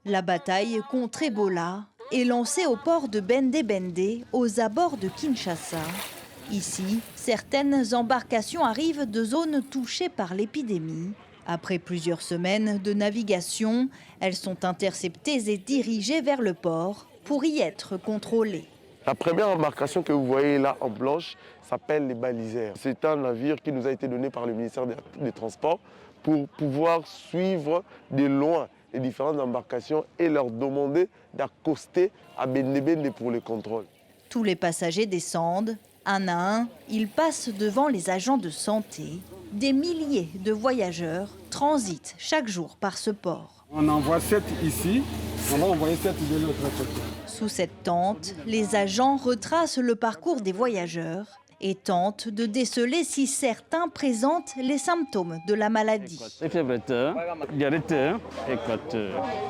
La bataille contre Ebola est lancée au port de Bende-Bende, aux abords de Kinshasa. Ici, certaines embarcations arrivent de zones touchées par l'épidémie. Après plusieurs semaines de navigation, elles sont interceptées et dirigées vers le port pour y être contrôlées. La première embarcation que vous voyez là en blanche s'appelle les balisaires. C'est un navire qui nous a été donné par le ministère des Transports pour pouvoir suivre de loin les différentes embarcations et leur demander d'accoster à Bende-Bende pour le contrôle. Tous les passagers descendent. Un à un, ils passent devant les agents de santé. Des milliers de voyageurs transitent chaque jour par ce port. On envoie 7 ici, on va envoyer 7 de l'autre côté. Sous cette tente, les agents retracent le parcours des voyageurs et tentent de déceler si certains présentent les symptômes de la maladie.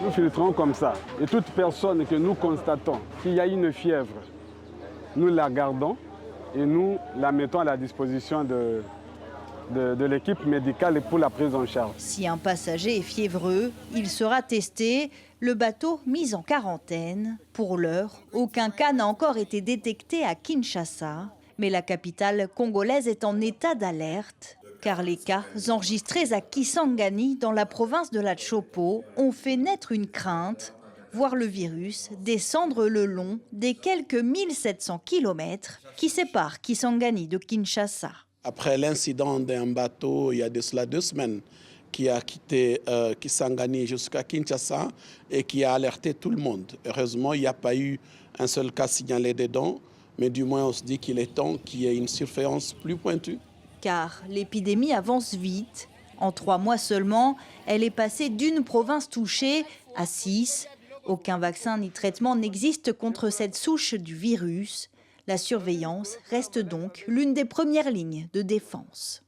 Nous filtrons comme ça. Et toute personne que nous constatons qu'il y a une fièvre, nous la gardons et nous la mettons à la disposition de l'équipe médicale pour la prise en charge. Si un passager est fiévreux, il sera testé, le bateau mis en quarantaine. Pour l'heure, aucun cas n'a encore été détecté à Kinshasa, mais la capitale congolaise est en état d'alerte, car les cas enregistrés à Kisangani, dans la province de la Tshopo, ont fait naître une crainte, voir le virus descendre le long des quelques 1700 km qui séparent Kisangani de Kinshasa. Après l'incident d'un bateau, il y a de cela 2 semaines, qui a quitté Kisangani jusqu'à Kinshasa et qui a alerté tout le monde. Heureusement, il n'y a pas eu un seul cas signalé dedans, mais du moins on se dit qu'il est temps qu'il y ait une surveillance plus pointue. Car l'épidémie avance vite. En 3 mois seulement, elle est passée d'une province touchée à 6. Aucun vaccin ni traitement n'existe contre cette souche du virus. La surveillance reste donc l'une des premières lignes de défense.